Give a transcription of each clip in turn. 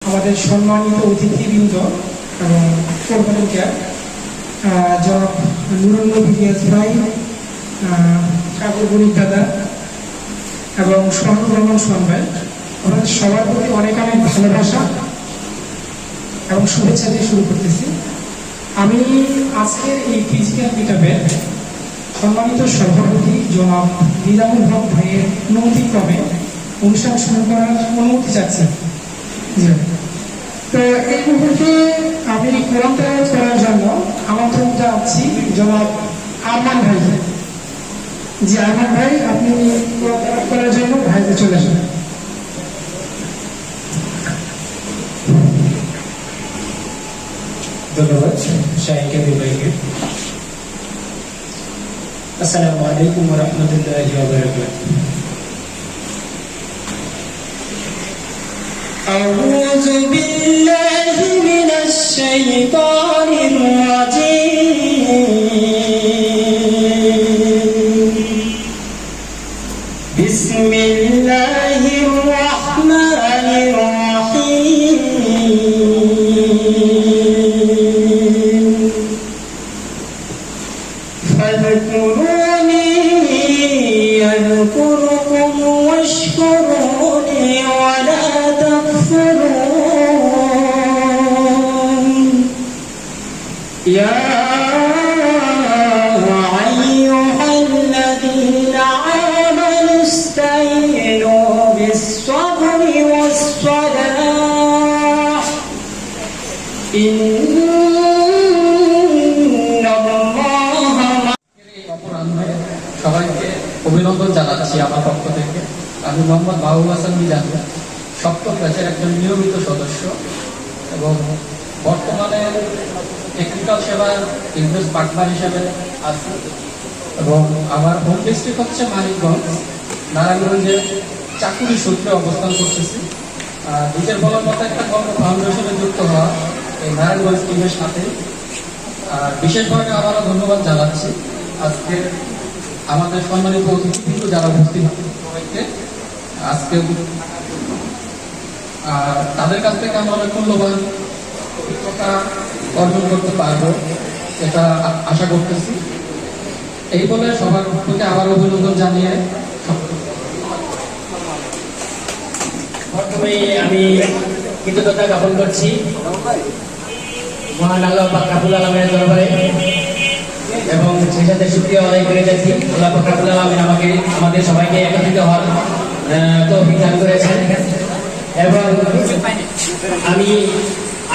আমাদের সম্মানিত অতিথিবৃন্দ এবং কর্মকর্তা জনাব নুরুল নবী রিয়াজ ভাই, সাগর গণিত দাদা এবং সোহানুর রহমান সোহান ভাই, আমাদের সবার প্রতি অনেক অনেক ভালোবাসা এবং শুভেচ্ছা দিয়ে শুরু করতেছি। আমি আজকের এই ফিজিক্যাল মিটআপের সম্মানিত সভাপতি জনাব নিজামুল হক ভাইয়ের অনুমতিক্রমে অনুষ্ঠান শুরু করার অনুমতি চাচ্ছি। তো এই মুহূর্তে আমি কোরআন তেলাওয়াত করার জন্য আমন্ত্রণ জানাচ্ছি জনাব আরমান ভাইকে। জি আরমান ভাই, আপনি কোরআন তেলাওয়াত করার জন্য ভাইতে চলে আসেন। ধন্যবাদ শাহিন কাদির ভাইকে। আসসালামু আলাইকুম ওয়া রাহমাতুল্লাহি ওয়া বারাকাতুহু। আউযু বিল্লাহি মিনাশ শাইতানির রাজীম। বিসমিল্লাহির রাহমানির রাহিম। فاذكروني أذكركم واشكروني ولا تكفرون. يا أيها الذين آمنوا استعينوا بالصبر والصلاة সবাইকে অভিনন্দন জানাচ্ছি আমার পক্ষ থেকে। আমি মোহাম্মদ মাহবুব হাসান মিজান, সপ্তম ব্যাচের একজন নিয়মিত সদস্য এবং বর্তমানে টেকনিক্যাল সেবার বিজনেস পার্টনার হিসেবে আছি এবং আমার হোম ডিস্ট্রিক্ট হচ্ছে মানিকগঞ্জ। নারায়ণগঞ্জের চাকুরি সূত্রে অবস্থান করতেছি। নিজের বলার মতো একটা কর্ম ফাউন্ডেশনে যুক্ত হওয়া এই নারায়ণগঞ্জ টিমের সাথে বিশেষভাবে আবারও ধন্যবাদ জানাচ্ছি আজকে আমাদের সম্মানিত অতিথিবৃন্দ যারা উপস্থিত সবাইকে। আজকে তাদের কাছ থেকে আমরা অনেক মূল্যবান অভিজ্ঞতা অর্জন করতে পারবো, এটা আশা করতেছি। এই বলে সবার প্রতি আবার অভিনন্দন জানিয়ে প্রথমে আমি কৃতজ্ঞতা জ্ঞাপন করছি মহান আল্লাহ পাক রব্বুল আলামিনের দরবারে এবং সেই সাথে শুকরিয়া আদায় করে যাচ্ছি আল্লাহ পাক রব্বুল আলামিন আমাদের সবাইকে একত্রিত হওয়ার তৌফিক দান করেছেন। এবং আমি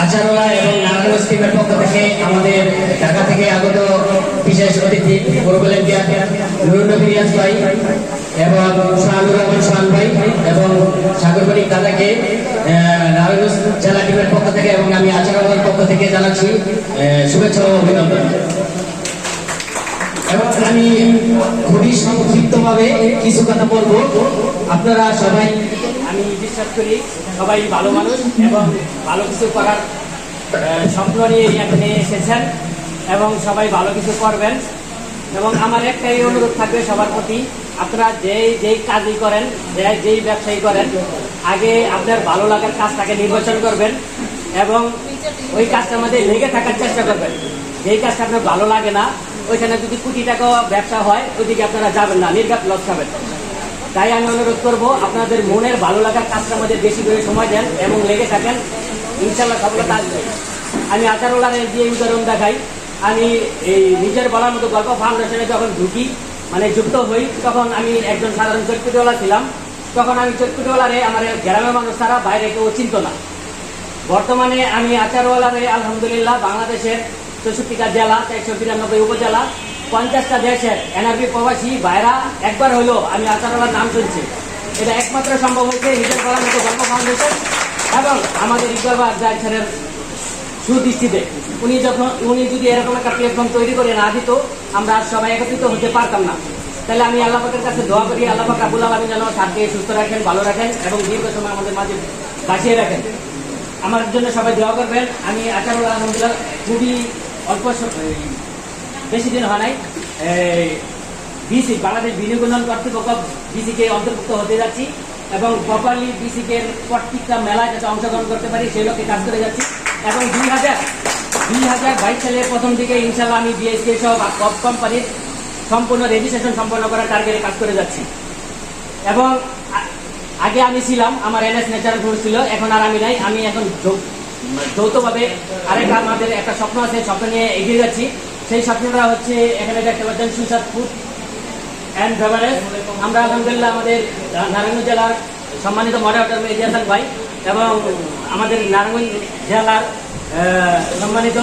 আচারওয়ালা এবং নারায়ণগঞ্জ টিমের পক্ষ থেকে আমাদের ঢাকা থেকে আগত বিশেষ অতিথি প্রবলেন্টিয়ার নুরুল নবী রিয়াজ ভাই এবং সোহানুর রহমান সোহান ভাই এবং সাগর গণিত দাদাকে নারায়ণগঞ্জ জেলা টিমের পক্ষ থেকে এবং আমি আচারওয়ালার পক্ষ থেকে জানাচ্ছি শুভেচ্ছা ও অভিনন্দন। এবং আমি খুবই সংক্ষিপ্তভাবে কিছু কথা বলবো। আপনারা সবাই, আমি বিশ্বাস করি সবাই ভালো মানুষ এবং ভালো কিছু করার স্বপ্ন নিয়ে এখানে এসেছেন এবং সবাই ভালো কিছু করবেন। এবং আমার একটাই অনুরোধ থাকবে সবার প্রতি, আপনারা যেই কাজই করেন, যেই ব্যবসায়ী করেন, আগে আপনার ভালো লাগার কাজটাকে নির্বাচন করবেন এবং ওই কাজটার মধ্যে লেগে থাকার চেষ্টা করবেন। যেই কাজটা আপনার ভালো লাগে না, ওইখানে যদি কোটি টাকা ব্যবসা হয় ওইদিকে আপনারা যাবেন না, নির্ঘাত লস খাবেন। তাই আমি অনুরোধ করবো আপনাদের মনের ভালো লাগার কাজটার মধ্যে বেশি করে সময় দেন এবং লেগে থাকেন, ইনশাল্লাহ সফলতা আসবে। আমি আচারওয়ালার দিয়ে উদাহরণ দেখাই। আমি এই নিজের বলার মতো গল্প ফাউন্ডেশনে যখন ঢুকি যুক্ত হই, তখন আমি একজন সাধারণ চটকুটিওয়ালা ছিলাম। তখন আমি চটকুটিওয়ালারে আমার গ্রামের মানুষ তারা বাইরে কেউ চিনত না। বর্তমানে আমি আচারওয়ালারে আলহামদুলিল্লাহ বাংলাদেশের 64টা জেলা, 492 উপজেলা, 50টা দেশের এনআরবি প্রবাসী ভাইরা একবার হলো আমি আচারওয়ালার নাম শুনছি। এটা একমাত্র সম্ভব হয়েছে নিজের বলার মতো গল্প ফাউন্ডেশন এবং আমাদের ইকবাল জায়ছেনের সুদৃষ্টিতে। উনি যদি এরকম একটা প্ল্যাটফর্ম তৈরি করে না দিত, আমরা সবাই একত্রিত হতে পারতাম না। তাহলে আমি আল্লাহ পাকের কাছে দোয়া করি, আল্লাহ পাক রব্বুল আলামিন যেন তাকে সুস্থ রাখেন, ভালো রাখেন এবং দীর্ঘ সময় আমাদের মাঝে বাঁচিয়ে রাখেন। আমার জন্য সবাই দোয়া করবেন। আমি আচারওয়ালা আলহামদুলিল্লাহ খুবই অল্প বেশি দিন হয় নাই বিসি বাংলাদেশ বিনিয়োগ উন্নয়ন কর্তৃপক্ষ বিসিকে অন্তর্ভুক্ত হতে যাচ্ছি এবং প্রপারলি ডিসিকের প্রত্যেকটা মেলায় যাতে অংশগ্রহণ করতে পারি সেই লক্ষ্যে কাজ করে যাচ্ছি। এবং 2022 সালের প্রথম দিকে ইনশাল্লাহ আমি বিএসকে সহ কপ কোম্পানির সম্পূর্ণ রেজিস্ট্রেশন সম্পন্ন করার টার্গেটে কাজ করে যাচ্ছি। এবং আগে আমি ছিলাম, আমার এনএস ন্যাচারাল ফুড ছিল, এখন আর আমি নাই। আমি এখন যৌথভাবে আরেকটা আমাদের একটা স্বপ্ন আছে, স্বপ্ন নিয়ে এগিয়ে যাচ্ছি। সেই স্বপ্নটা হচ্ছে এখানে দেখতে পাচ্ছেন সুস্বাদ ফুড অ্যান্ড বেভারেজ। আমরা আলহামদুলিল্লাহ আমাদের নারায়ণগঞ্জ জেলার সম্মানিত মডারেটর মেহেদী হাসান ভাই এবং আমাদের নারায়ণগঞ্জ জেলার সম্মানিত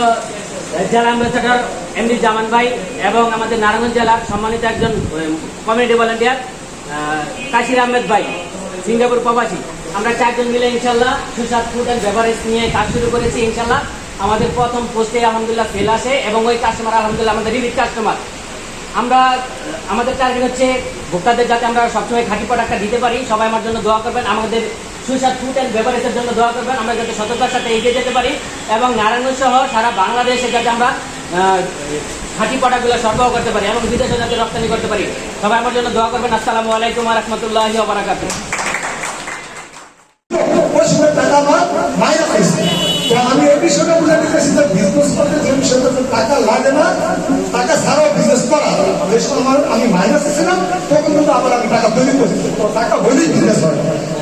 জেলা অ্যাম্বাসেডর এমডি জামান ভাই এবং আমাদের নারায়ণগঞ্জ জেলার সম্মানিত একজন কমিউনিটি ভলান্টিয়ার কাশির আহমেদ ভাই, সিঙ্গাপুর প্রবাসী, আমরা 4 জন মিলে ইনশাল্লাহ সুস্বাদ ফুড অ্যান্ড বেভারেজ নিয়ে কাজ শুরু করেছি। ইনশাল্লাহ আমাদের প্রথম পোস্টে আলহামদুলিল্লাহ ফেল আসে এবং ওই কাস্টমার আলহামদুলিল্লাহ আমাদের রিপিট কাস্টমার। আমরা আমাদের টার্গেট হচ্ছে ভোক্তাদের যাতে আমরা সবসময় খাঁটি প্রোডাক্টটা দিতে পারি। সবাই আমার জন্য দোয়া করবেন, আমাদের সুস্বাদ ফুড অ্যান্ড বেভারেজের জন্য দোয়া করবেন, আমরা যাতে সততার সাথে এগিয়ে যেতে পারি এবং নারায়ণগঞ্জ সহ সারা বাংলাদেশে যাতে আমরা খাঁটি প্রোডাক্টগুলো সরবরাহ করতে পারি এবং বিদেশে যাতে রপ্তানি করতে পারি। সবাই আমার জন্য দোয়া করবেন। আসসালামু আলাইকুম ওয়া রাহমাতুল্লাহি ওয়া বারাকাতুহু। টাকা আমার মাইনাস হয়েছে। তো আমি এই বিষয়টা বুঝাতে চাইছি যে বিজনেস করতে যে বিষয়টা টাকা লাগে না, টাকা ছাড়াও বিজনেস করা, যে সময় আমি মাইনাস ছিলাম তখন কিন্তু আবার আমি টাকা তৈরি করছি। তো টাকা হলেই বিজনেস হয়।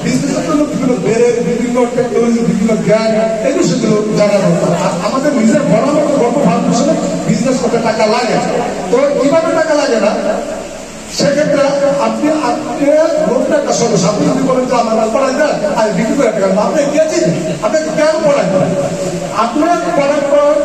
বিজনেসের জন্য বিভিন্ন বেড়ে বিভিন্ন টেকনোলজি, বিভিন্ন জ্ঞান, এই বিষয়গুলো জানা দরকার। আর আমাদের নিজের বড় মতো গল্প ফাউন্ডেশনে বিজনেস করতে টাকা লাগে। তো কিভাবে টাকা লাগে না, সেক্ষেত্রে আপনি নতুন একটা সদস্য, আপনি যদি বলেন যে আমার পড়াই দেন আমি বিক্রি করে টাকা, আপনি গেছেন, আপনাকে কেন পড়াই দেন? আপনার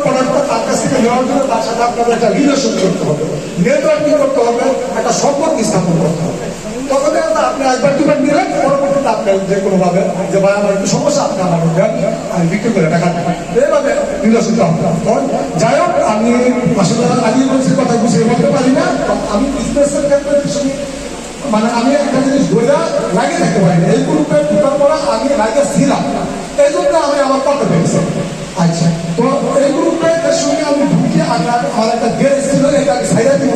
প্রোডাক্টটা তার কাছ থেকে নেওয়ার জন্য তার সাথে আপনাদের একটা রিলেশন করতে হবে, নেটওয়ার্কিং করতে হবে, একটা সম্পর্ক স্থাপন করতে হবে। তখন আপনি একবার দুবার নিলেন, পরবর্তীতে আপনি যে কোনো ভাবে যে ভাই আমার একটু সমস্যা, আপনি আমার দেন, আমি বিক্রি করে টাকা দেন, এইভাবে রিলেশনটা হবে। যাই হোক, আমি আসলে আগে বলছি কথা গুছিয়ে বলতে পারি না। আমি বিজনেসের ক্ষেত্রে মানে আমি একটা জিনিস ধরে লাগিয়ে থাকতে পারি না। এই গ্রুপে ঢুকার পর আমি লাগিয়ে ছিলাম, এই জন্য আমি আমার করতে পেরেছি। আচ্ছা, তো এই গ্রুপের সঙ্গে আমি ঢুকি, আমার একটা গ্যারেজ ছিল, এটা আমি সাইডা দিব,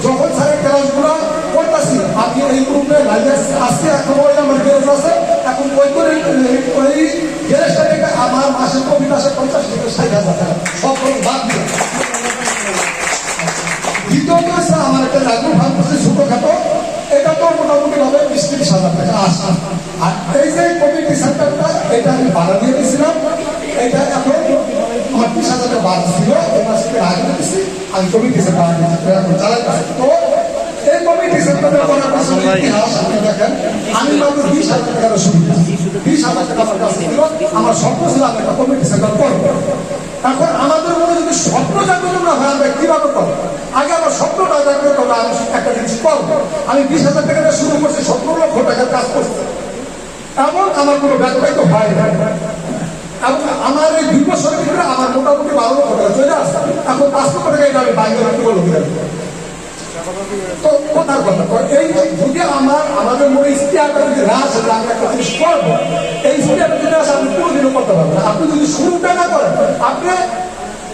যখন সাইডের গ্যারেজগুলো করতেছি আমি এই গ্রুপে লাগিয়ে আজকে এখন ওই আমার গ্যারেজ আছে। এখন ওই করে ওই গ্যারেজটা থেকে আমার মাসের প্রফিট আসে 50 থেকে 60,000 টাকা, সব বাদ দিয়ে। দ্বিতীয়ত হচ্ছে আমার একটা লাগু ভাগ করছে ছোটখাটো, এটা তো মোটামুটি ভাবে 20-30,000 টাকা আসে। আর এই যে কমিটি সেন্টারটা, এটা আমি ভাড়া দিয়ে দিয়েছিলাম, এটা এখন আমার 30,000 টাকা বাদ ছিল, এই মাস থেকে আগে দিচ্ছি, আমি কমিটি সেন্টার এখন চালাইতেছি। তো এই কমিটি সেন্টারে করার পিছনে ইতিহাস আপনি দেখেন, আমি মাত্র 20,000 টাকার সুবিধা, 20,000 টাকা আমার কাছে ছিল, আমার স্বপ্ন ছিল আমি একটা কমিটি সেন্টার করবো। এখন আমাদের মনে যদি স্বপ্ন জাগ্রত না হয়, আমরা কিভাবে করবো? আগে আমার স্বপ্নটা জাগ্রত হলে আমি একটা জিনিস করবো। আমি 20,000 টাকা শুরু করছি, 17 লক্ষ টাকার কাজ করছি, এমন আমার কোনো ব্যবসায়িত হয় না। আমার এই 2 বছরের ভিতরে আমার মোটামুটি 12 লক্ষ টাকা চলে আসছে। এখন 5 লক্ষ টাকা এটা আমি বাইরে রাখতে বলবো। তো কথার কথা, এই যদি আমাদের মনে ইস্তিয়ারটা যদি রাস আমি একটা জিনিস করবো, এই ইস্তিয়ারটা যদি আসে আপনি কোনোদিনও করতে পারবেন না। আপনি যদি শুরুটা না করেন, আপনি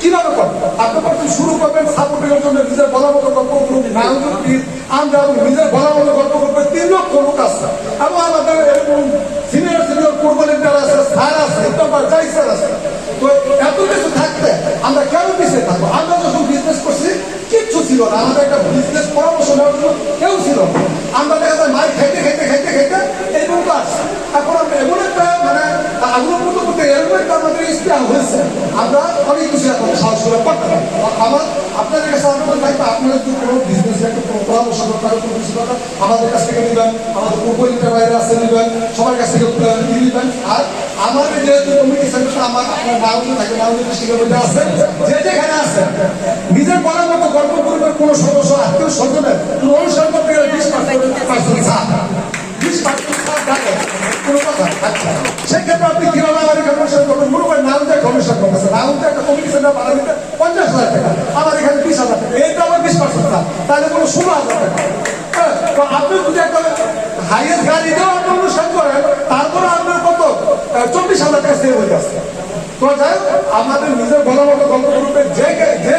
কিভাবে করবেন? আপনি প্রথম শুরু করবেন সাপোর্টের জন্য, নিজের বলার মতো গল্প করুন, আমরা নিজের বলার মতো গল্প করবেন, 3 লক্ষ লোক আছে এবং আমাদের এরকম সিনিয়র কোর্পোরেটর আছে, স্যার আছে, স্যার আছে। তো এত কিছু থাকতে আমরা কেন পিছিয়ে থাকবো? আমরা যখন বিজনেস করছি কিচ্ছু ছিল না, আমাদের একটা বিজনেস পরামর্শ নেওয়ার জন্য কেউ ছিল না। আমরা দেখা যায় মাইক খাইতে এই পর্যন্ত আসছে। এখন আমরা এমন একটা মানে আগ্রহ করতে এরকম একটা আমাদের ইস্তেহার হয়েছে, আমরা অনেক কিছু এখন সাহস করে করতে পারি। আমার আপনাদের কাছে আবেদন থাকবে, আপনারা যদি কোনো বিজনেস একটা কোনো পরামর্শ দরকার, কোনো কিছু দরকার, আমাদের কাছ থেকে নেবেন, আমাদের উপকূলের বাইরে আছে নেবেন, সবার কাছ থেকে নেবেন। আর আমাদের যেহেতু কমিটি সেন্টারটা আমার আপনার নারায়ণগঞ্জ থাকে, নারায়ণগঞ্জ ডিস্ট্রিক্টের মধ্যে আছে, যে যেখানে আছে নিজের বলার মতো গল্প করবেন, কোনো সদস্য আত্মীয় স্বজনের কোনো অনুষ্ঠান করতে গেলে 20% ছাড়, 20% ছাড় থাকে কোনো কথা। আচ্ছা, সেক্ষেত্রে আপনি কিভাবে আমার এখানে অনুষ্ঠান করবেন? মনে করেন নারায়ণগঞ্জে অনুষ্ঠান করতেছে, নারায়ণগঞ্জে একটা কমিটি সেন্টার ভাড়া দিতে 50,000 টাকা, আমার এখানে 20,000 টাকা, এইটা আমার 20% ছাড়, তাহলে কোনো 16,000 টাকা। তো আপনি যদি একটা হাইয়েস্ট গাড়ি দিয়েও আপনি অনুষ্ঠান করেন, তারপরে আপনার কত 24,000 টাকা সেভ হয়ে যাচ্ছে। তো যাই হোক, আমাদের নিজের বলার মতো গল্প গ্রুপে যে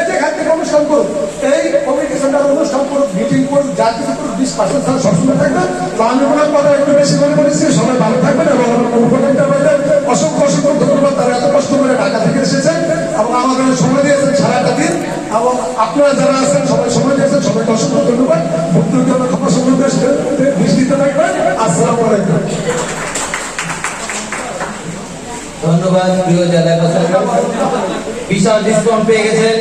যেখান থেকে অনুষ্ঠান করুক, এই কমিটি সেন্টার অনুষ্ঠান করুক, মিটিং করুক, যা কিছু করুক, 20% ছাড়া সবসময় থাকবে। তো আমি ওনার কথা একটু বেশি মনে করেছি, সবাই ভালো থাকবেন এবং অসংখ্য অসংখ্য ধন্যবাদ। তারা এত কষ্ট করে ঢাকা থেকে এসেছেন এবং আমাদের সময় দিয়েছেন সারাটা দিন, এবং আপনারা যারা আছেন সবাই সময় দিয়েছেন, সবাইকে অসংখ্য ধন্যবাদ। ভুক্তভোগী আমরা ক্ষমা সুন্দর দৃষ্টিতে থাকবেন। আসসালামু আলাইকুম। ধন্যবাদ প্রিয় জেলা প্রশাসক, বিশাল ডিসকাউন্ট পেয়ে গেছেন।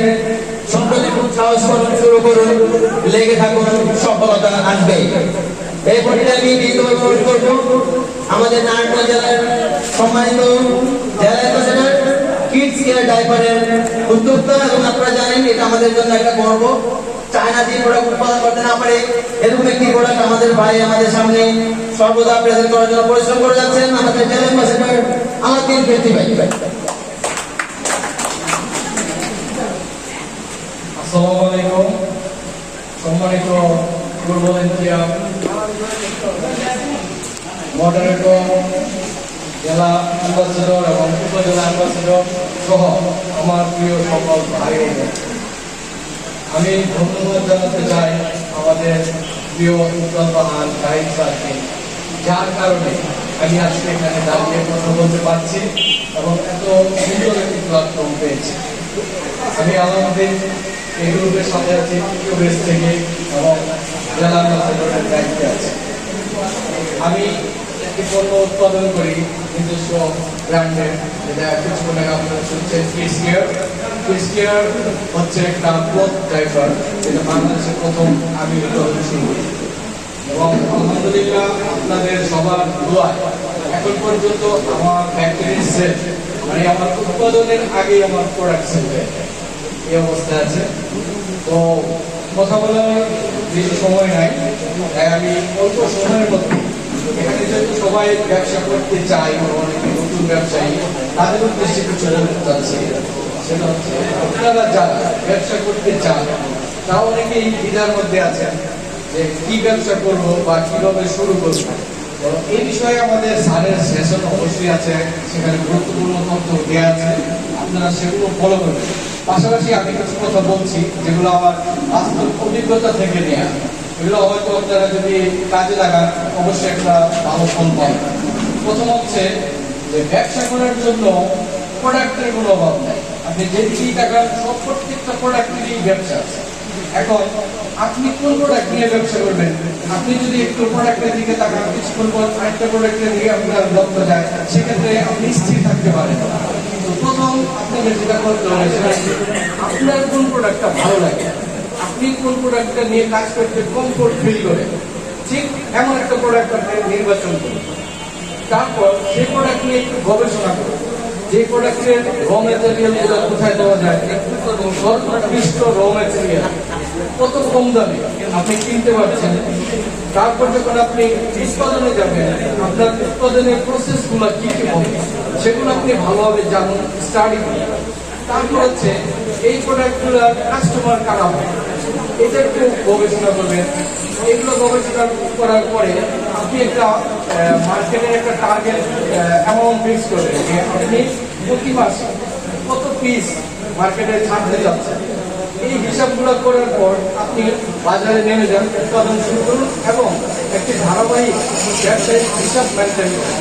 সম্প্রতি খুব সাহস করুন, শুরু করুন, লেগে থাকুন, সফলতা আসবে। এই পর্যায়ে আমি বিনীতভাবে অনুরোধ করব আমাদের নারায়ণগঞ্জ জেলার সম্মানিত জেলা প্রশাসক কিডস কেয়ার ডাইপারের উদ্যোক্তা, এবং আপনারা জানেন এটা আমাদের জন্য একটা গর্ব। চায়না যে প্রোডাক্ট উৎপাদন করতে না পারে এরকম একটি প্রোডাক্ট আমাদের ভাই আমাদের সামনে সর্বদা প্রেজেন্ট করার জন্য পরিশ্রম করে যাচ্ছেন আমাদের জেলা প্রশাসক আমাদের ব্যক্তি ভাই। আসসালামু আলাইকুম। সম্মানিত পূর্ব ভলেন্টিয়ার, মডারেটর, জেলা অ্যাম্বাসেডর এবং উপজেলা অ্যাম্বাসেডর সহ আমার প্রিয় সকল ভাই ও বোন, আমি ধন্যবাদ জানাতে চাই আমাদের প্রিয় উজ্জ্বল বাহান জাহিদ স্যারকে, যার কারণে আমি আজকে এখানে দাঁড়িয়ে কথা বলতে পারছি এবং এত সুন্দর একটি প্ল্যাটফর্ম পেয়েছি। আমি আলামুদ্দিন এই গ্রুপের সাথে আছি বেশ থেকে এবং জেলা অ্যাম্বাসেডরের দায়িত্বে আছি। আমি একটি পণ্য উৎপাদন করি নিজস্ব ব্র্যান্ডের, যেটা কিছুক্ষণ আগে আপনারা শুনছেন কিডস কেয়ার। কিডস কেয়ার হচ্ছে একটা ক্লথ ডাইপার, যেটা বাংলাদেশের প্রথম আমি উৎপাদন শুরু করি এবং আলহামদুলিল্লাহ আপনাদের সবার দোয়ায় এখন পর্যন্ত আমার ফ্যাক্টরির সেল, মানে আমার উৎপাদনের আগে আমার প্রোডাক্ট সেল হয়ে যায়, এই অবস্থায় আছে। তো কথা বলার বেশি সময় নাই, তাই আমি অল্প সময়ের মধ্যে এখানে যেহেতু সবাই ব্যবসা করতে চাই, অনেকে নতুন ব্যবসায়ী, তাদের উদ্দেশ্যে কিছু বলতে চাচ্ছি। সেটা হচ্ছে আপনারা যারা ব্যবসা করতে চান তারা অনেকেই দ্বিধার মধ্যে আছেন যে কি ব্যবসা করব বা কিভাবে শুরু করব। এই বিষয়ে আমাদের স্যারের সেশন অবশ্যই আছে, সেখানে গুরুত্বপূর্ণ তথ্য দেওয়া আছে, আপনারা সেগুলো ফলো করবেন। পাশাপাশি আমি কিছু কথা বলছি যেগুলো আমার বাস্তব অভিজ্ঞতা থেকে নেওয়া, এগুলো হয়তো আপনারা যদি কাজে লাগান অবশ্যই একটা ভালো ফল পাবেন। প্রথম হচ্ছে যে ব্যবসা করার জন্য প্রোডাক্টের কোনো অভাব নাই। আপনি যেদিকেই তাকান সব প্রত্যেকটা প্রোডাক্টেরই ব্যবসা আছে। এখন আপনি কোন প্রোডাক্ট নিয়ে ব্যবসা করবেন, আপনি যদি একটু প্রোডাক্টের দিকে তাকান, কিছুক্ষণ পর আরেকটা প্রোডাক্টের দিকে আপনার লক্ষ্য যায়, সেক্ষেত্রে আপনি স্থির থাকতে পারেন। তো প্রথম আপনাদের যেটা করতে হবে সেটা হচ্ছে আপনার কোন প্রোডাক্টটা ভালো লাগে, আপনি কোন প্রোডাক্টটা নিয়ে কাজ করতে কমফোর্ট ফিল করেন, ঠিক এমন একটা প্রোডাক্ট আপনি নির্বাচন করুন। তারপর সেই প্রোডাক্ট নিয়ে একটু গবেষণা করুন, যে প্রোডাক্টের র ম্যাটেরিয়াল গুলো কোথায় দেওয়া যায়, সর্বোৎকৃষ্ট র ম্যাটেরিয়াল কত কম দামে আপনি কিনতে পারছেন। তারপর যখন আপনি উৎপাদনে যাবেন, আপনার উৎপাদনের প্রসেস গুলো কি কি হবে সেগুলো আপনি ভালোভাবে জানুন, স্টাডি করুন। তারপর হচ্ছে এই প্রোডাক্টগুলোর কাস্টমার কারা হবে এটা একটু গবেষণা করবেন। এগুলো গবেষণা করার পরে আপনি একটা মার্কেটের একটা টার্গেট অ্যামাউন্ট ফিক্স করবেন যে আপনি প্রতি মাসে কত পিস মার্কেটে ছাড়তে যাচ্ছেন। এই হিসাবগুলো করার পর আপনি বাজারে নেমে যান, উৎপাদন শুরু করুন এবং একটি ধারাবাহিক ব্যবসায়িক হিসাব মেনটেন করুন।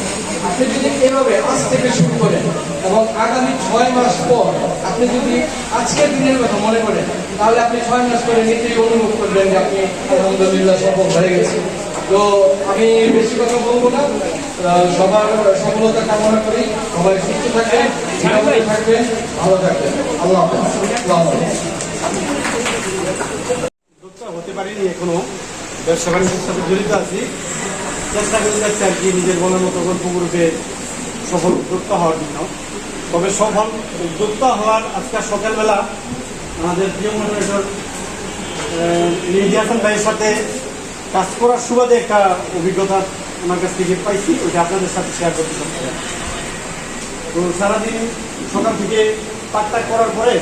আপনি যদি এভাবে আজ থেকে শুরু করেন এবং আগামী 6 মাস পর আপনি যদি আজকের দিনের কথা মনে করেন, তাহলে আপনি 6 মাস পরে নিজেই অনুভব করবেন যে আপনি আলহামদুলিল্লাহ সফল হয়ে গেছেন। তো আমি বেশি কথা বলবো না, সবার সফলতা কামনা করি। সবাই সুস্থ থাকবেন, নিরাপদে থাকবেন, ভালো থাকবেন। আল্লাহ হাফেজ। আসসালামু আলাইকুম। উদ্যোক্তা হতে পারিনি এখনো, ব্যবসা বাণিজ্যের সাথে জড়িত আছি। চেষ্টা করে যাচ্ছি আর কি নিজের মনের মতো গল্প গ্রুপে সফল উদ্যোক্তা হওয়ার জন্য। তবে সফল উদ্যোক্তা হওয়ার আজকে সকালবেলা আমাদের প্রিয় মডারেটর মেহেদী হাসান ভাইয়ের সাথে কাজ করার সুবাদে একটা অভিজ্ঞতা আমার কাছ থেকে পাইছি, ওইটা আপনাদের সাথে শেয়ার করতে চাচ্ছি। তো সারাদিন সকাল থেকে পাট্টা করার পরে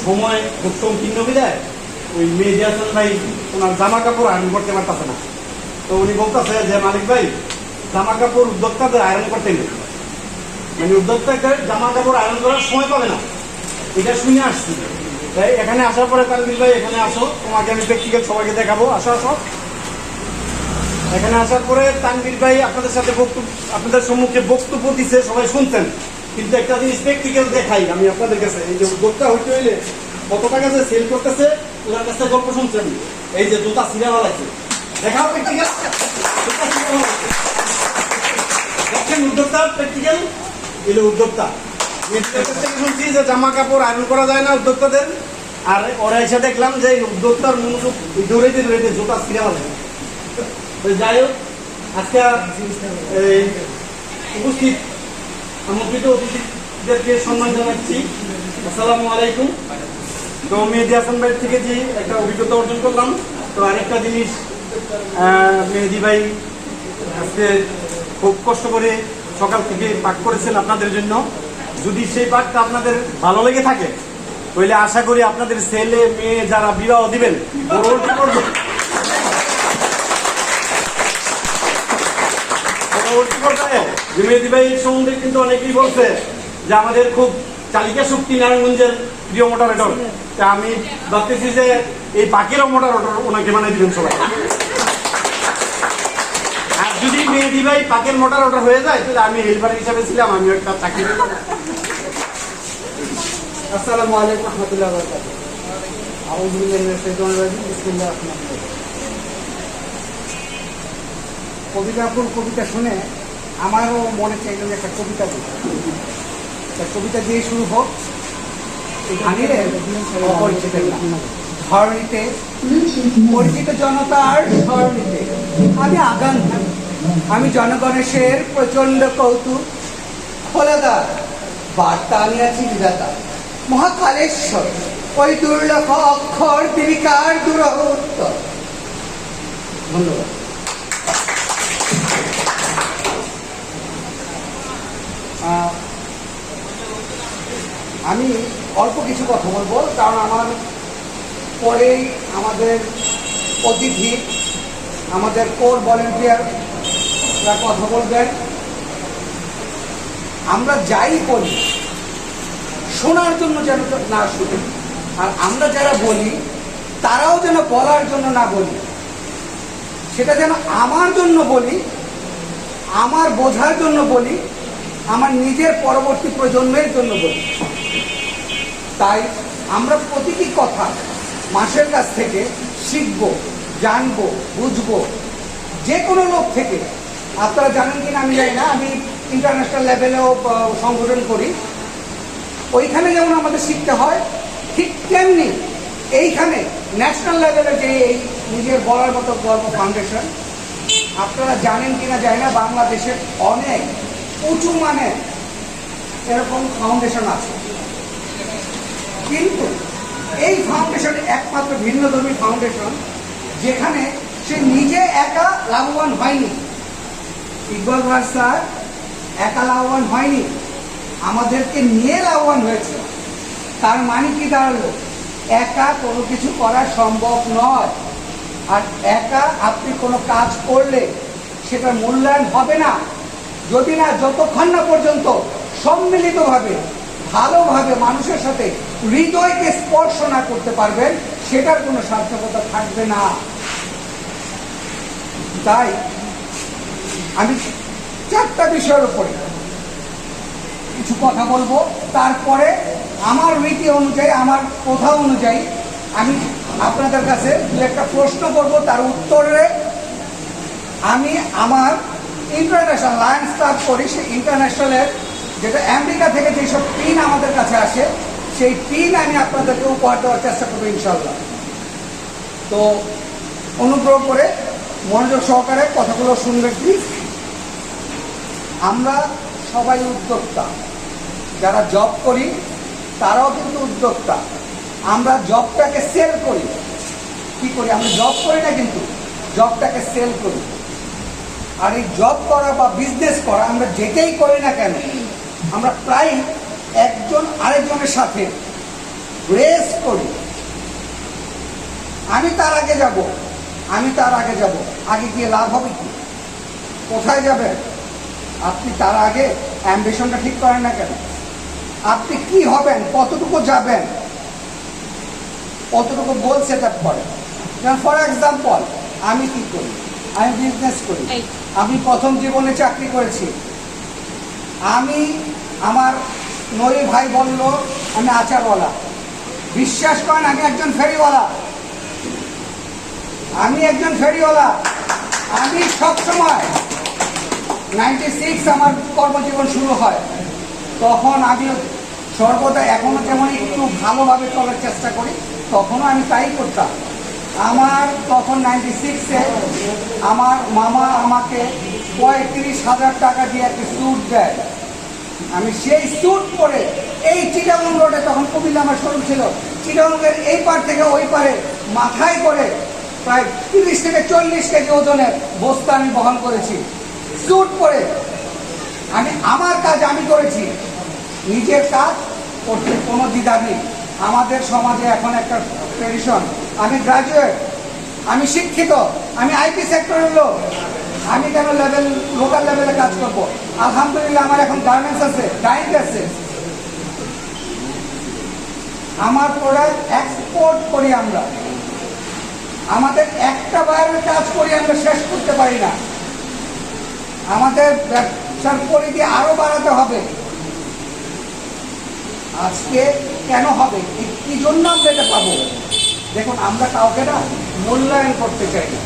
সময় খুব সংকীর্ণ বিদায় ওই মেহেদী হাসান ভাই ওনার জামা কাপড় আয়রন করতে পারতেছে না। তো উনি বলতেছে যে মালিক ভাই জামা কাপড় উদ্যোক্তাদের আয়রন করতে নেই, মানে উদ্যোক্তাদের জামা কাপড় আয়রন করার সময় পাবে না, এটা শুনে আসছি। তাই এখানে আসার পরে তানভীর ভাই এখানে আসো, তোমাকে আমি প্র্যাকটিক্যাল সবাইকে দেখাবো, আসো আসো। এখানে আসার পরে তানভীর ভাই আপনাদের সাথে বক্তব্য, আপনাদের সম্মুখে বক্তব্য দিচ্ছে, সবাই শুনছেন, কিন্তু একটা জিনিস প্র্যাকটিক্যাল দেখাই আমি আপনাদের কাছে। এই যে উদ্যোক্তা হইতে হইলে কত টাকা যে সেল করতেছে ওনার কাছে গল্প শুনছেন। এই যে জুতা সিনেমা লাগছে, দেখাও প্র্যাকটিক্যাল। দেখেন উদ্যোক্তা প্র্যাকটিক্যাল, এলো উদ্যোক্তা। শুনছি যে জামা কাপড় আয়রন করা যায় না উদ্যোক্তাদের, আর ওরা এসে দেখলাম যে উদ্যোক্তার মনোযোগ দৌড়াইতে দৌড়াইতে জুতা সিনেমা লাগে। যাই হোক, আজকে এই উপস্থিত আমন্ত্রিত অতিথিদেরকে সম্মান জানাচ্ছি। আসসালামু আলাইকুম। তো মেহেদি হাসান ভাই থেকে যে একটা অভিজ্ঞতা অর্জন করলাম। তো আরেকটা জিনিস, মেহেদি ভাই আজকে খুব কষ্ট করে সকাল থেকে পাক করেছেন আপনাদের জন্য। যদি সেই পাকটা আপনাদের ভালো লেগে থাকে তাহলে আশা করি আপনাদের ছেলে মেয়ে যারা বিবাহ দিবেন পরবর্তী পর্যায়ে মেহেদি ভাই সম্বন্ধে কিন্তু অনেকেই বলছে যে আমাদের খুব চালিকা শক্তি নারায়ণগঞ্জের প্রিয় মোটারেটর। তা আমি ভাবতেছি যে এই পাখিরও মোটারেটর ওনাকে বানিয়ে দিবেন সবাই। আর যদি মেহেদি ভাই পাকের মোটারেটর হয়ে যায় তাহলে আমি হেল্পার হিসাবে ছিলাম, আমি একটা চাকরি। আসসালামু আলাইকুম রহমতুল্লাহ বারাকাতুহু। আউযু বিল্লাহি মিনাশ শাইতানির রাজিম। বিসমিল্লাহির রহমানির রহিম। কবিতা শুনে আমারও মনে চাইল যে একটা কবিতা দিই। কবিতা দিয়ে শুরু হোক। ধরণীতে পরিচিত জনতার ধরণীতে আমি আগান্ত, আমি জনগণেশের প্রচন্ড কৌতুক খোলাদার বার্তা আনিয়াছি বিধাতা মহাকালেশ্বর, ওই দুর্লভ অক্ষর দেবিকার দুরহ উত্তর। ধন্যবাদ। আমি অল্প কিছু কথা বলবো, কারণ আমার পরেই আমাদের অতিথি, আমাদের কোর ভলেন্টিয়াররা কথা বলবেন। আমরা যাই বলি শোনার জন্য যেন না শুনি, আর আমরা যারা বলি তারাও যেন বলার জন্য না বলি, সেটা যেন আমার জন্য বলি, আমার বোঝার জন্য বলি, আমার নিজের পরবর্তী প্রজন্মের জন্য বলি। তাই আমরা প্রতিটি কথা মাসের কাছ থেকে শিখব, জানবো, বুঝবো, যে কোনো লোক থেকে। আপনারা জানেন কিনা আমি জানি না, আমি ইন্টারন্যাশনাল লেভেলেও সংগঠন করি। ওইখানে যেমন আমাদের শিখতে হয়, ঠিক তেমনি এইখানে ন্যাশনাল লেভেলে যে এই নিজের বলার মতো গর্ব ফাউন্ডেশন, আপনারা জানেন কিনা জানি না, বাংলাদেশের অনেক উঁচু মানের এরকম ফাউন্ডেশন আছে। কিন্তু এই ফাউন্ডেশন একমাত্র ভিন্নধর্মী ফাউন্ডেশন যেখানে সে নিজে একা লাভবান হয়নি। ইকবাল ভাই স্যার একা লাভবান হয়নি, আমাদেরকে নিয়ে লাভবান হয়েছে। তার মানে কি দাঁড়ালো? একা কোনো কিছু করা সম্ভব নয়, আর একা আপনি কোনো কাজ করলে সেটা মূল্যায়ন হবে না যদি না, যতক্ষণ না পর্যন্ত সম্মিলিতভাবে ভালোভাবে মানুষের সাথে হৃদয়কে স্পর্শ না করতে পারবেন, সেটার কোনো সার্থকতা থাকবে না। তাই আমি চারটা বিষয়ের উপরে কিছু কথা বলবো, তারপরে আমার রীতি অনুযায়ী, আমার কথা অনুযায়ী আমি আপনাদের কাছে দু একটা প্রশ্ন করবো, তার উত্তরে আমি আমার ইন্টারন্যাশনাল লায়ন্স ক্লাব করি, সেই ইন্টারন্যাশনালের যেটা আমেরিকা থেকে যেসব পিন আমাদের কাছে আসে, সেই পিন আমি আপনাদেরকে উপহার দেওয়ার চেষ্টা করবো ইনশাল্লাহ। তো অনুগ্রহ করে মনোযোগ সহকারে কথাগুলো শুনবেন প্লিজ। আমরা সবাই উদ্যোক্তা, যারা জব করি তারাও কিন্তু উদ্যোক্তা। আমরা জবটাকে সেল করি। কি করি? আমরা জব করি না, কিন্তু জবটাকে সেল করি। আর এই জব করা বা বিজনেস করা, আমরা যেটাই করি না কেন, আমরা প্রায় একজন আরেকজনের সাথে রেস করি। আমি তার আগে যাব, আমি তার আগে যাব, আগে গিয়ে লাভ হবে কি? কোথায় যাবেন? আপনি তার আগে অ্যাম্বিশনটা ঠিক করেন না কেন? আপনি কি হবেন, কতটুকু যাবেন, কতটুকু গোল সেট আপ করেন। যেমন ফর এক্সাম্পল আমি কি করি, আমি বিজনেস করি। আমি প্রথম জীবনে চাকরি করেছি। আমি আমার নই ভাই বলল আমি আচারওয়ালা, বিশ্বাস করেন আমি একজন ফেরিওয়ালা। আমি সবসময় 96 আমার কর্মজীবন শুরু হয়, তখন আমি সর্বদা এখনো যেমন একটু ভালোভাবে চলার চেষ্টা করি, তখনও আমি তাই করতাম। আমার তখন 96-এ আমার মামা আমাকে 35,000 টাকা দিয়ে একটা স্যুট দেয়। আমি সেই স্যুট পরে এই চিটাগং রোডে, তখন কুমিল্লা আমার শোরুম ছিল, চিটাগংয়ের এই পার থেকে ওই পারে মাথায় করে প্রায় 30 থেকে 40 কেজি ওজনের বস্তা আমি বহন করেছি স্যুট পরে। আমি আমার কাজ আমি করেছি, নিজের কাজ করতে কোনো দ্বিধা নেই। আমাদের সমাজে এখন একটা ট্রেডিশন, আমি গ্রাজুয়েট, আমি শিক্ষিত, আমি আইটি সেক্টরের লোক, আমি কেন লোকাল লেভেলে কাজ করব? আলহামদুলিল্লাহ আমার এখন গার্মেন্টস আছে, ডাইং আছে। আমার প্রোডাক্ট এক্সপোর্ট করি আমরা। আমাদের একটা বাইরের কাজ করি আমরা শেষ করতে পারি না। আমাদের ব্যবসার পরিধি আরো বাড়াতে হবে। আজকে কেন হবে, কি জন্য আমরা এটা পাবো? দেখুন, আমরা কাউকে না মূল্যায়ন করতে চাই না,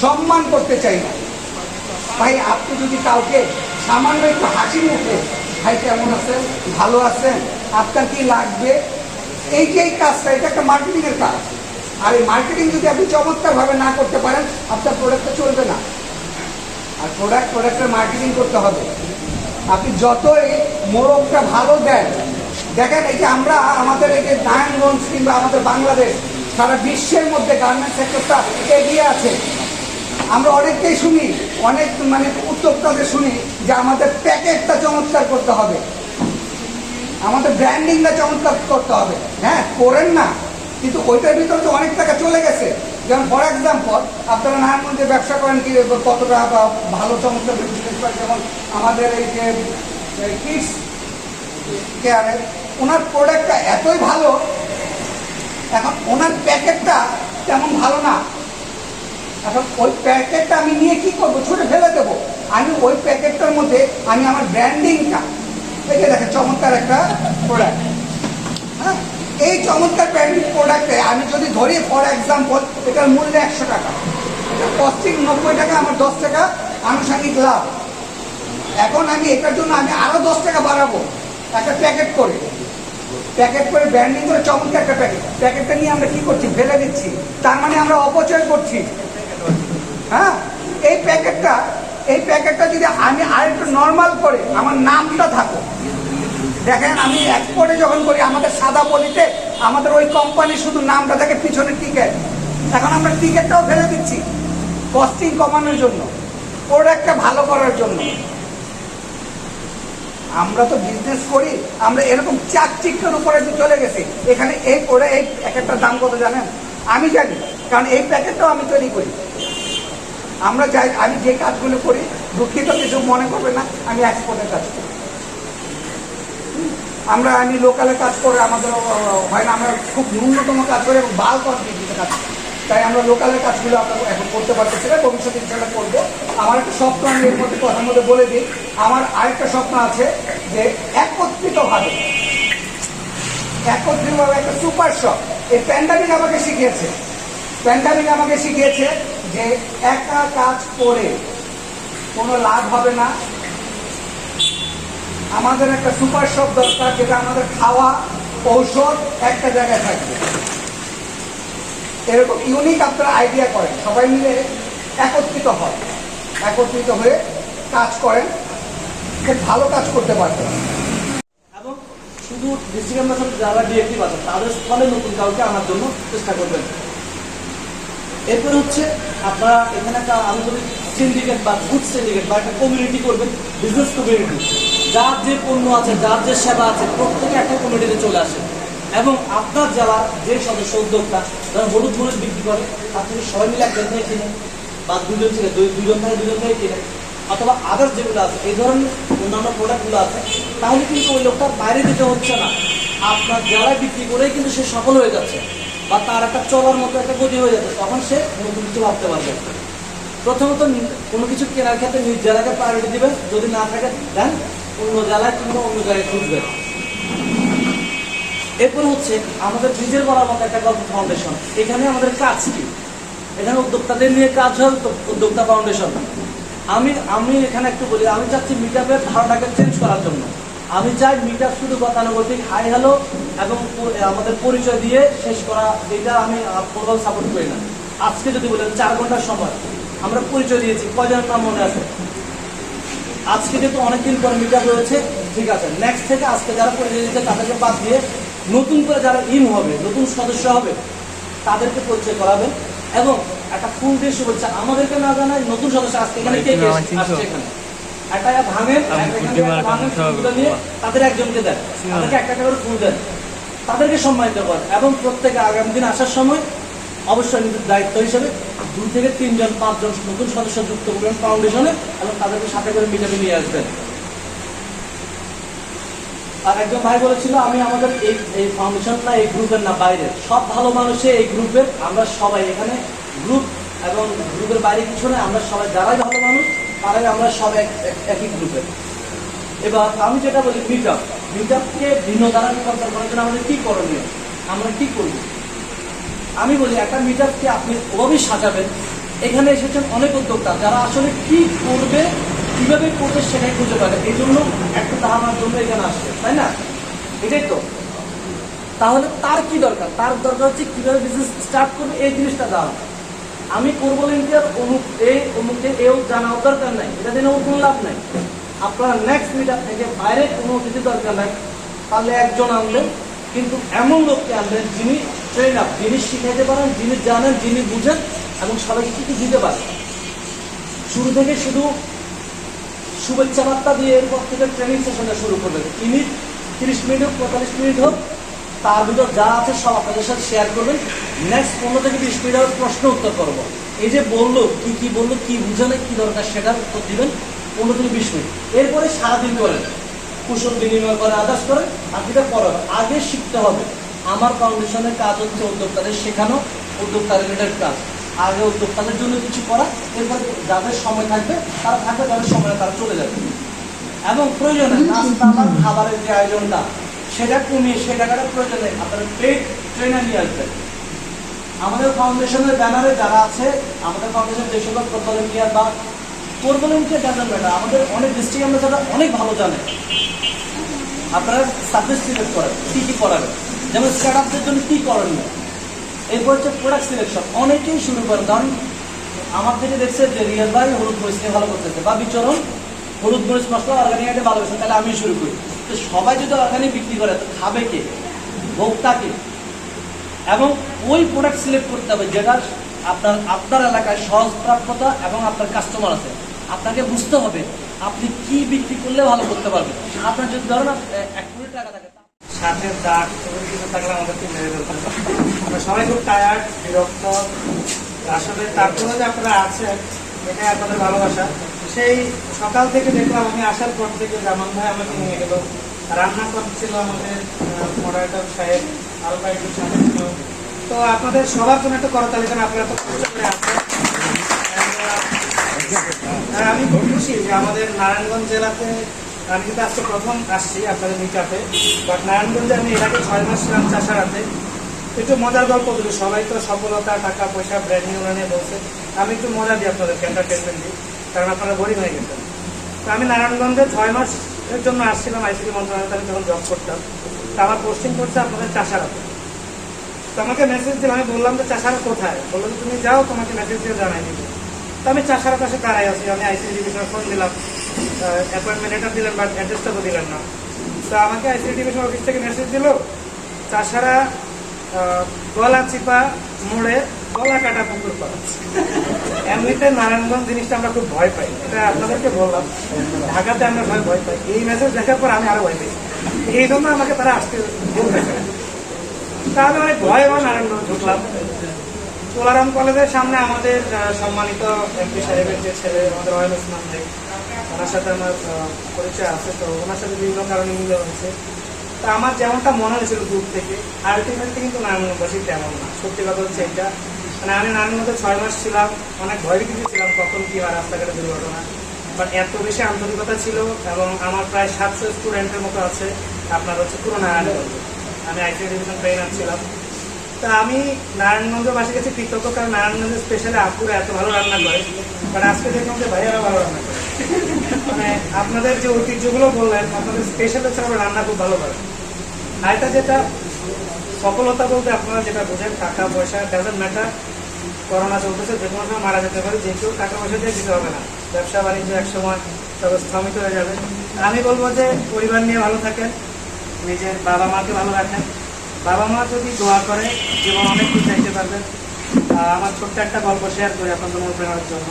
সম্মান করতে চাই না। ভাই আপনি যদি কাউকে সামান্য একটু হাসি মুখে, ভাই কেমন আছেন, ভালো আছেন, আপনার কি লাগবে, এই যে এই কাজটা, এটা একটা মার্কেটিং এর কাজ। আর এই মার্কেটিং যদি আপনি চমৎকারভাবে না করতে পারেন, আপনার প্রোডাক্টটা চলবে না। আর প্রোডাক্টের মার্কেটিং করতে হবে। আপনি যতই মোড়কটা ভালো দেন, দেখেন এই যে আমরা আমাদের এই যে নারায়ণগঞ্জ কিংবা আমাদের বাংলাদেশ, সারা বিশ্বের মধ্যে গার্মেন্টস সেক্টরটা এগিয়ে আছে। আমরা অনেককেই শুনি, অনেক উদ্যোক্তাদের শুনি যে আমাদের প্যাকেটটা চমৎকার করতে হবে, আমাদের ব্র্যান্ডিংটা চমৎকার করতে হবে। হ্যাঁ, করেন না, কিন্তু ওইটার ভিতরে তো অনেক টাকা চলে গেছে। যেমন ফর এক্সাম্পল, আপনারা নারায়ণগঞ্জে ব্যবসা করেন কি কতটা ভালো চমৎকার বিজনেস করেন, যেমন আমাদের এই যে কিডস কেয়ারের, ওনার প্রোডাক্টটা এতই ভালো, এখন ওনার প্যাকেটটা তেমন ভালো না। এখন ওই প্যাকেটটা আমি নিয়ে কি করবো, ছুটে ফেলে দেবো। আমি ওই প্যাকেটটার মধ্যে আমি আমার ব্র্যান্ডিংটা, এই যে দেখেন চমৎকার একটা প্রোডাক্ট, হ্যাঁ, এই চমৎকার ব্র্যান্ডিং প্রোডাক্টে আমি যদি ধরি ফর এক্সাম্পল, এটার মূল্য 100 টাকা, এটা কস্টিং 90 টাকা, আমার 10 টাকা আনুষঙ্গিক লাভ। এখন আমি এটার জন্য আমি আরো 10 টাকা বাড়াবো, একটা প্যাকেট করে ব্র্যান্ডিং করে চমৎকার একটা প্যাকেটটা নিয়ে আমরা কি করছি, ফেলে দিচ্ছি। তার মানে আমরা অপচয় করছি। হ্যাঁ, এই প্যাকেটটা যদি আমি আরেকটু নর্মাল করে আমার নামটা থাকো, দেখেন আমি এক্সপোর্টে যখন করি আমাদের সাদা বলিতে আমাদের ওই কোম্পানির শুধু নামটা থাকে, পিছনে টিকেট। এখন আমরা টিকেটটাও ফেলে দিচ্ছি কস্টিং কমানোর জন্য, প্রোডাক্টটা ভালো করার জন্য। আমরা তো বিজনেস করি, আমরা এরকম চাকচিক্যের উপরে চলে গেছি। এখানে এই এক একটা দাম কত জানেন? আমি জানি, কারণ এই প্যাকেটটাও আমি তৈরি করি। আমি যে কাজগুলো করি, দুঃখিত কিছু মনে করবে না, আমি এক্সপোর্টের কাজ করি। আমি লোকালে কাজ করে আমাদের হয় না, আমরা খুব ন্যূনতম কাজ করি এবং বাল্ক কোয়ান্টিটিতে কাজ করি। তাই আমরা লোকালের কাজগুলো আমরা এখন করতে পারতেছি না, ভবিষ্যতে ইনশাআল্লাহ করবো। আমার একটা স্বপ্ন, আমি এর মধ্যে কথার মধ্যে বলে দিই, আমার আরেকটা স্বপ্ন আছে যে একত্রিতভাবে একটা সুপার শপ। এই প্যান্ডামিক আমাকে শিখিয়েছে যে একা কাজ করে কোনো লাভ হবে না। আমাদের একটা সুপার শপ দরকার, যেটা আমাদের খাওয়া ঔষধ একটা জায়গায় থাকবে। এরকম ইউনিক আপনারা আইডিয়া করেন, সবাই মিলে একত্রিত হয়ে কাজ করেন, খুব ভালো কাজ করতে পারবেন। এবং শুধু ডিস্ট্রিক্ট অ্যাম্বাসেডর যারা ডিএক্টিভ আছে তাদের ফলে নতুন কাউকে আনার জন্য চেষ্টা করবেন। এরপর হচ্ছে আপনারা এখানে একটা আমি বলি সিন্ডিকেট বা গুড সিন্ডিকেট বা একটা কমিউনিটি করবেন, বিজনেস কমিউনিটি। যার যে পণ্য আছে, যার যে সেবা আছে, প্রত্যেকে একটা কমিউনিটিতে চলে আসে এবং আপনার জেলার যে সদস্য উদ্যোক্তা যারা হলুদ মরিচ বিক্রি করে, আপনি সবাই মিলে একজন থেকে কিনেন বা দুজন থেকে কিনেন, অথবা আদার্স যেগুলো আছে এই ধরনের অন্যান্য প্রোডাক্টগুলো আছে, তাহলে কিন্তু ওই লোকটার বাইরে দিতে হচ্ছে না, আপনার জেলায় বিক্রি করেই কিন্তু সে সফল হয়ে যাচ্ছে বা তার একটা চলার মতো একটা গতি হয়ে যাচ্ছে। তখন সে নতুন কিছু ভাবতে পারবে। প্রথমত কোনো কিছু কেনার ক্ষেত্রে নিজ জেলাকে প্রায়োরিটি দিবেন, যদি না থাকে দেন অন্য জেলায় কিংবা অন্য জায়গায় খুঁজবেন। এরপর হচ্ছে আমাদের নিজের বলার মতো একটা গল্প ফাউন্ডেশন। এখানে আমাদের কাজ কি? এখানে উদ্যোক্তাদের নিয়ে কাজ হয় উদ্যোক্তা ফাউন্ডেশন। আমি এখানে একটু বলি, আমি চাচ্ছি মিটআপের ধারণাটাকে চেঞ্জ করার জন্য। আমি চাই মিটআপ শুধু গতানুগতিক হাই হ্যালো এবং আমাদের পরিচয় দিয়ে শেষ করা, এটা আমি কোনোভাবে সাপোর্ট করি না। আজকে যদি বলেন 4 ঘন্টার সময় আমরা পরিচয় দিয়েছি, কয়জনের নাম মনে আছে? আজকে যেহেতু অনেকদিন পর মিটআপ রয়েছে, ঠিক আছে, নেক্সট থেকে আজকে যারা পরিচয় দিয়েছে তাদেরকে বাদ দিয়ে নতুন করে যারা হবে, নতুন সদস্য হবে, তাদেরকে পরিচয় করাবেন এবং একটা ফুল দিয়ে শুভেচ্ছা আমাদেরকে না জানায় নতুন সদস্য আজকে এখানে কে কে আসছে, এখানে একটা ভাঙেন নিয়ে তাদের একজনকে দেন, তাদেরকে একটা করে ফুল দেন, তাদেরকে সম্মানিত করেন এবং প্রত্যেকে আগামী দিন আসার সময় অবশ্যই নিজের দায়িত্ব হিসেবে 2 থেকে 3 জন 5 জন নতুন সদস্য যুক্ত করবেন ফাউন্ডেশনে এবং তাদেরকে সাথে করে মিটাপে নিয়ে আসবেন। আর একজন ভাই বলেছিল আমি আমাদের এই ফাউন্ডেশন না, এই গ্রুপের না, বাইরে সব ভালো মানুষে এই গ্রুপের, আমরা সবাই এখানে গ্রুপ এবং গ্রুপের বাইরে কিছু না, আমরা সবাই যারাই ভালো মানুষ তারাই আমরা সবাই একই গ্রুপের। এবার আমি যেটা বলি মিটআপকে ভিন্ন দ্বারা রূপান্তর করার জন্য আমাদের কি করণীয়, আমরা কি করব? আমি বলি একটা মিটআপকে আপনি ওভাবেই সাজাবেন, এখানে এসেছেন অনেক উদ্যোক্তা যারা আসলে কি করবে, কিভাবে করবে সেটাই খুঁজে পাবে, এই জন্য একটা ধারণার জন্য এখানে আসছে, তাই না? এটাই তো। তাহলে তার কি দরকার? তার দরকার হচ্ছে কিভাবে বিজনেস স্টার্ট করবে, এই জিনিসটা জানা। আমি করবো ইন্ডিয়ার অমুককে এও জানার দরকার নাই, এটা জেনে কোনো লাভ নাই। আপনারা নেক্সট মিটআপ থেকে বাইরে কোনো কিছু দরকার নাই, তাহলে একজন আনবেন, কিন্তু এমন লোককে আনবেন যিনি ট্রেন আপ, যিনি শিখাইতে পারেন, যিনি জানেন, যিনি বুঝেন এবং সবাইকে কিছু দিতে পারেন। শুরু থেকে শুধু শুভেচ্ছা বার্তা দিয়ে এরপর থেকে ট্রেনিং সেশনটা শুরু করবেন। 30 মিনিট হোক, 45 মিনিট হোক, তার ভিতর যা আছে সব আপনাদের সাথে শেয়ার করবেন। নেক্সট 15 থেকে 20 মিনিট হবে প্রশ্ন উত্তর করবো। এই যে বললো, কি বললো, কি বুঝে না, কি দরকার সেটার উত্তর দিবেন 15 থেকে 20 মিনিট। এরপরে সারাদিন করেন, কুশল বিনিময় করে, আদার্স করেন, আর যেটা করেন আগে শিখতে হবে। আমার ফাউন্ডেশনের কাজ হচ্ছে উদ্যোক্তাদের শেখানো, উদ্যোক্তা রিলেটেড কাজ। আগে উদ্যোক্তাদের জন্য কিছু করা, এরপর যাদের সময় থাকবে তারা থাকবে, যাদের সময় তারা চলে যাবে। এবং প্রয়োজনে নাস্তা বা খাবারের যে আয়োজনটা সেটা কমিয়ে সে টাকাটা প্রয়োজনে আপনারা পেড ট্রেনার নিয়ে আসবেন। আমাদের ফাউন্ডেশনের ব্যানারে যারা আছে, আমাদের ফাউন্ডেশন যে সকল ভলেন্টিয়ার বা ভলেন্টিয়ার ডাজন্ট ম্যাটার, আমাদের অনেক ডিস্ট্রিক্ট আমরা যারা অনেক ভালো জানে, আপনারা সাবজেক্ট সিলেক্ট করেন কী কী করাবেন, যেমন স্টার্ট আপদের জন্য কী করণীয়। এরপর হচ্ছে প্রোডাক্ট সিলেকশন, অনেকেই শুরু করেন, কারণ আমার থেকে দেখছে যে রিয়াল ভাই হলুদ মরিচ নিয়ে ভালো করতেছে, বা বিচরণ হলুদ মরিচ মশলা অর্গানিক আইটে ভালোবাসে, তাহলে আমি শুরু করি। তো সবাই যদি অর্গানিক বিক্রি করে তো খাবে কে? ভোক্তাকে। এবং ওই প্রোডাক্ট সিলেক্ট করতে হবে যেটা আপনার এলাকায় সহজ প্রাপ্যতা এবং আপনার কাস্টমার আছে। আপনাকে বুঝতে হবে আপনি কি বিক্রি করলে ভালো করতে পারবেন। আপনার যদি ধরেন 1 কোটি টাকা থাকে, সাথে দাগ কিছু থাকলে আমাদেরকে মেরে ফেলতে হবে। আমরা সবাই খুব টায়ার্ড, বিরক্ত, আসলে তারপরে যে আপনারা আছেন এটাই আপনাদের ভালোবাসা। সেই সকাল থেকে দেখলাম, আমি আসার পর থেকে জামান ভাই আমাকে নিয়ে গেল, রান্না করছিল আমাদের মডারেটর সাহেব, আরো কয়েকজন সাথে ছিল। তো আপনাদের সবার জন্য একটা করতালি দেন, আপনারা তো কষ্ট করে আছেন। আমি খুব খুশি যে আমাদের নারায়ণগঞ্জ জেলাতে, আমি কিন্তু আজকে প্রথম আসছি আপনাদের মিটআপে, বাট নারায়ণগঞ্জে আমি এর আগে 6 মাস ছিলাম চাষারাতে। একটু মজার গল্প দিল, সবাই তো সফলতা, টাকা পয়সা, ব্র্যান্ড নিয়ে নিয়ে বলছে, আমি একটু মজা দিই আপনাদেরকে, এন্টারটেনমেন্ট দিই, কারণ আপনারা বোরিং হয়ে গেছেন। তো আমি নারায়ণগঞ্জে 6 মাসের জন্য আসছিলাম, আইসিটি মন্ত্রণালয়ে আমি যখন জব করতাম। তো আমার পোস্টিং করছে আপনাদের চাষারাতে। তো আমাকে মেসেজ দিল, আমি বললাম যে চাষারা কোথায়, বললো যে তুমি যাও, তোমাকে মেসেজ দিয়ে জানাই দিবে। তো আমি চাষারা পাশে দাঁড়াই আছি, আমি আইসিটি ডিভিশনে ফোন দিলাম, অ্যাপয়েন্টমেন্ট লেটার দিলেন, বাট অ্যাড্রেসটা তো দিলেন না। তো আমাকে আইসিটি ডিভিশন অফিস থেকে মেসেজ দিল, চাষারা গলা চিপা মোড়ে গলা কাটা পুকুর পাড়া। এমনিতে নারায়ণগঞ্জ জিনিসটা আমরা খুব ভয় পাই, এটা আপনাদেরকে বললাম, ঢাকাতে আমরা ভয় পাই। এই মেসেজ দেখার পর আমি আরো ভয় পাই, এই জন্য আমাকে তারা আসতে বলতেছে। তা আমি অনেক ভয় বা নারায়ণগঞ্জ ঢুকলাম। কোলারাম কলেজের সামনে আমাদের সম্মানিত এমপি সাহেবের যে ছেলে, আমাদের ওয়াহিদ ওসমান ভাই, ওনার সাথে আমার পরিচয় আছে। তো ওনার সাথে বিভিন্ন কারণে মিলে হয়েছে। তা আমার যেমনটা মনে হয়েছিল দূর থেকে, আলটিমেটলি কিন্তু নারায়ণগঞ্জবাসী তেমন না। সত্যি কথা হচ্ছে এটা, মানে আমি নারায়ণগঞ্জে 6 মাস ছিলাম, অনেক ভয়ভীতি ছিলাম কখন কি হয় রাস্তাঘাটে দুর্ঘটনা, বাট এত বেশি আন্তরিকতা ছিল এবং আমার প্রায় 700 স্টুডেন্টের মতো আছে আপনার হচ্ছে পুরো নারায়ণগঞ্জে। আমি আইসিআই ডিভিশন ট্রেনার ছিলাম। তা আমি নারায়ণগঞ্জবাসী কাছে কৃতজ্ঞ, কারণ নারায়ণগঞ্জের স্পেশালি আপুরা এত ভালো রান্না করে, বাট আজকে দেখলাম যে ভাইয়ারা ভালো রান্না করে। মানে আপনাদের যে ঐতিহ্যগুলো বললেন, আপনাদের স্পেশাল হচ্ছে আমরা রান্না খুব ভালো করে। আর এটা যেটা সফলতা বলতে আপনারা যেটা বোঝেন, টাকা পয়সা ডাজেন্ট ম্যাটার। করোনা চলতেছে, যে কোনো সময় মারা যেতে পারে, যে কেউ টাকা পয়সা দিয়ে দিতে হবে না, ব্যবসা বাণিজ্য একসময় সব স্থমিত হয়ে যাবে। আমি বলবো যে পরিবার নিয়ে ভালো থাকেন, নিজের বাবা মাকে ভালো রাখেন। বাবা মা যদি দোয়া করে জীবন অনেক কিছু চাইতে পারবেন। আমার ছোট্ট একটা গল্প শেয়ার করি আপনাদের মনে প্রেরণার জন্য।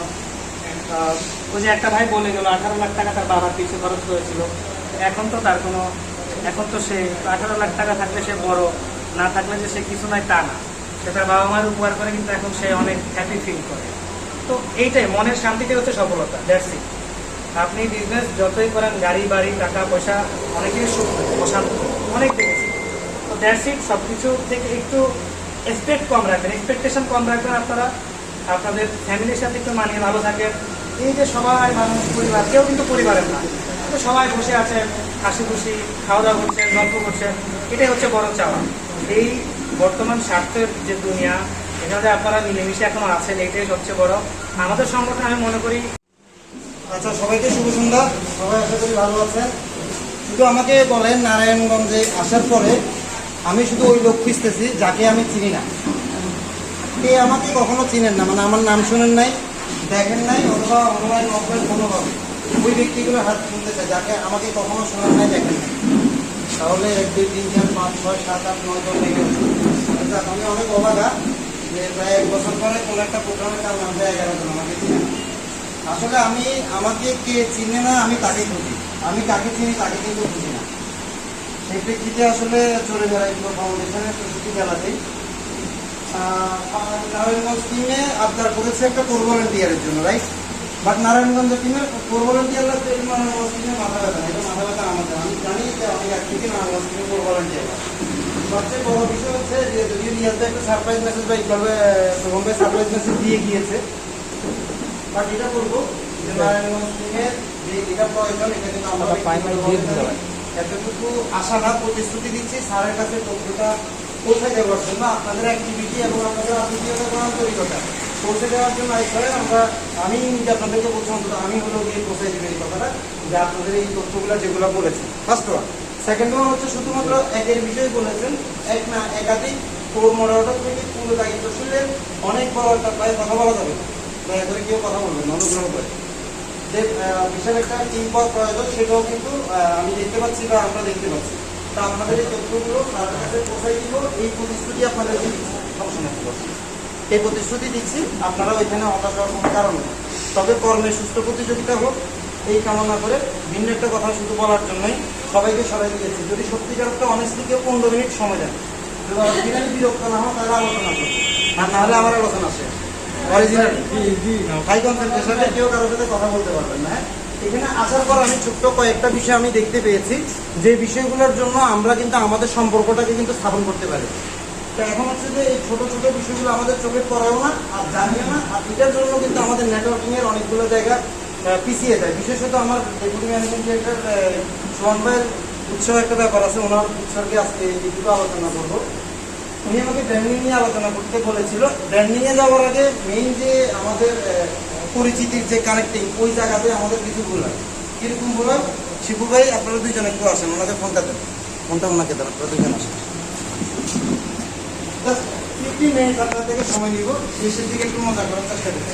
ওই যে একটা ভাই বলে গেল 18 লাখ টাকা তার বাবার পিছু খরচ করেছিল, এখন তো সে 18 লাখ টাকা থাকলে সে বড়, না থাকলে যে সে কিছু নাই তা না, সে তার বাবা মার উপকার করে, কিন্তু এখন সে অনেক হ্যাপি ফিল করে। তো এইটাই মনের শান্তিতে হচ্ছে সফলতা, দ্যাটস ইট। আপনি বিজনেস যতই করেন, গাড়ি বাড়ি টাকা পয়সা অনেকেই সুখ অশান্ত অনেক দেখেছি। তো দ্যাটস ইট। সব কিছু থেকে একটু এক্সপেকটেশন কম রাখবেন আপনারা। আপনাদের ফ্যামিলির সাথে একটু মানিয়ে ভালো থাকেন। এই যে সবাই মানুষ পরিবার, কেউ কিন্তু পরিবারের না, কিন্তু সবাই বসে আছেন হাসি খুশি, খাওয়া দাওয়া করছেন, গল্প করছেন, এটাই হচ্ছে বড় চাওয়া। এই বর্তমান স্বার্থের যে দুনিয়া, এখানে আপনারা মিলেমিশে এখনো আছেন, এটাই সবচেয়ে বড় আমাদের সংগঠন। আমি মনে করি। আচ্ছা, সবাইকে শুভ সন্ধ্যা। সবাই আশা করি ভালো আছেন। শুধু আমাকে বলেন, নারায়ণগঞ্জে আসার পরে আমি শুধু ওই লোক খুঁজতেছি যাকে আমি চিনি না। কে আমাকে কখনো চিনেন না, মানে আমার নাম শোনেন নাই, দেখেন নাই, অথবা অনলাইন অফলাইন কোনোভাবে ওই ব্যক্তিগুলো হাত শুনতে চাই যাকে আমাকে কখনো শোনেন নাই, দেখেন নাই। তাহলে 1 2 3 4 5 6 7 8 9 10 লেগে উঠছে। আমি অনেক অবাকা যে প্রায় 1 বছর পরে কোনো একটা প্রোগ্রামে তার নাম দেয় 11 জন আমাকে চিনে না। আসলে আমাকে কে চিনে না, আমি তাকে খুঁজি। আমি কাকে চিনি তাকে কিন্তু খুঁজি না। সেই প্রেক্ষিতে আসলে চলে বেড়াই ফাউন্ডেশনের প্রস্তুতি খেলাতেই নারায়ণগঞ্জ টিমে আবদার করেছে একটা কোর ভলেন্টিয়ারের জন্য, রাইট? বাট নারায়ণগঞ্জ টিমের কোর ভলেন্টিয়াররা নারায়ণগঞ্জ টিমে মাথা ব্যথা, এটা মাথা ব্যথা আমাদের। আমি জানি যে আমি একদিকে নারায়ণগঞ্জ টিমে কোর ভলেন্টিয়ার। সবচেয়ে বড় বিষয় হচ্ছে যে যদি রিয়াজে একটা সারপ্রাইজ মেসেজ বা ইকবালবে শুভমভাই সারপ্রাইজ মেসেজ দিয়ে গিয়েছে, বাট এটা করবো যে নারায়ণগঞ্জ টিমের যে এটা প্রয়োজন, এটা কিন্তু আমরা এতটুকু আশা না প্রতিশ্রুতি দিচ্ছি স্যারের কাছে তথ্যটা পৌঁছে দেওয়ার জন্য, আপনাদের অ্যাক্টিভিটি এবং আপনাদের আত্মীয়তা এবং আন্তরিকতা পৌঁছে দেওয়ার জন্য এখানে আমি নিজে আপনাদেরকে বলছি, অন্তত আমি হলো গিয়ে পৌঁছে দেবেন এই কথাটা, যে আপনাদের এই তথ্যগুলো যেগুলো বলেছেন। First one. সেকেন্ড ওয়ান হচ্ছে শুধুমাত্র একের বিষয়ে বলেছেন, এক না একাধিক কোর মডারেটর থেকে পুরো দায়িত্বশীলের অনেক বড় একটা প্রায় কথা বলা যাবে, দয়া করে কেউ কথা বলবেন অনুগ্রহ করে। যে বিশাল একটা টিম পাওয়ার প্রয়োজন, সেটাও কিন্তু আমি দেখতে পাচ্ছি বা আমরা দেখতে পাচ্ছি। তা আপনাদের এই তথ্যগুলো তাদের কাছে পৌঁছাই দিব, এই প্রতিশ্রুতি আপনাদেরকে এই প্রতিশ্রুতি দিচ্ছি। আপনারা ওইখানে হতাশ হওয়ার কোনো কারণ নেই। তবে কর্মের সুস্থ প্রতিযোগিতা হোক এই কামনা করে ভিন্ন একটা কথা শুধু বলার জন্যই সবাইকে সরাই দিয়েছি। যদি সত্যিকার একটা অনেস্টলি কেউ 15 মিনিট সময় দেন, যদি অরিজিনালি বিরক্ত না হয় তাহলে আলোচনা করুন, আর নাহলে আমার আলোচনা শেষ। অরিজিনালি হাই কনসেন্ট্রেশনে কেউ কারোর সাথে কথা বলতে পারবেন না। এখানে আসার পর আমি ছোট্ট কয়েকটা বিষয় আমি দেখতে পেয়েছি, যে বিষয়গুলোর জন্য আমরা কিন্তু আমাদের সম্পর্কটাকে কিন্তু স্থাপন করতে পারি। তো এখন হচ্ছে যে এই ছোট ছোট বিষয়গুলো আমাদের চোখে পড়েও না আর জানিও না, আর এটার জন্য কিন্তু আমাদের নেটওয়ার্কিংয়ের অনেকগুলো জায়গা পিছিয়ে যায়। বিশেষত আমার ডেপুটি ম্যানেজিং ডিরেক্টর সোহান ভাইয়ের উৎসাহ একটা ব্যাপার আছে, ওনার উৎসর্গে আজকে এইটুকু আলোচনা করবো। উনি আমাকে ব্র্যান্ডিং নিয়ে আলোচনা করতে বলেছিল। ব্র্যান্ডিংয়ে যাওয়ার আগে মেইন যে আমাদের পরিচিতির যে কানেক্টিং, ওই জায়গাতে আমাদের কিছু ভুল হয়। কিরকম ভুল হয়? শিবু ভাই আপনারা দুইজন একটু আসেন, ওনাদের ফোনটা দেন, ফোনটা ওনাকে দেন, আপনারা দুজন আসেন। 15 মিনিট আপনার থেকে সময় নিব, শেষের দিকে একটু মজা করার চেষ্টা করতে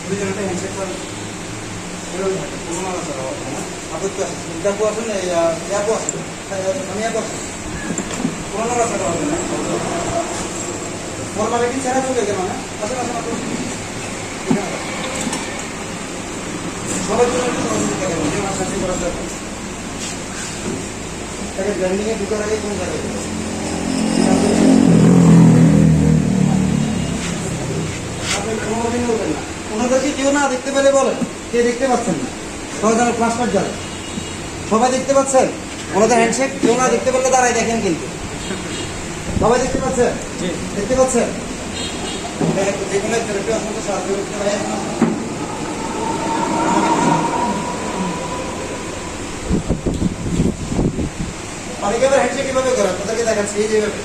দুজন একটা হ্যান্ডশেক করেন। আপত্তি আসেন, আপু আসেন, অ্যাপও আসেন, আমি অ্যাপ আসেন, কোনো রাস্তাটা হবে না। ফর্মালিটি ছাড়া চলে গেল না। আসেন আসেন আপনি সবার জন্য একটু সহযোগিতা করবেন, যে মাছ করার জন্য তাকে ব্র্যান্ডিংয়ে ঢুকার আগে কোন জায়গায় আপনি কোনোদিন বলবেন না। ওনাদেরকে কেউ না দেখতে পেলে বলেন, কে দেখতে পাচ্ছেন না? সবাই যেন ক্লাসমেট যাবে, সবাই দেখতে পাচ্ছেন ওনাদের হ্যান্ডশেক? কেউ না দেখতে পেলে দাঁড়াই দেখেন, কিন্তু সবাই দেখতে পাচ্ছেন? দেখতে পাচ্ছেন? যে কোনো একজন একটু আসলে সাহায্য করতে ভাই অনেকে আবার হ্যান্ডশেক কিভাবে করে আপনাদেরকে দেখাচ্ছি এই যেভাবে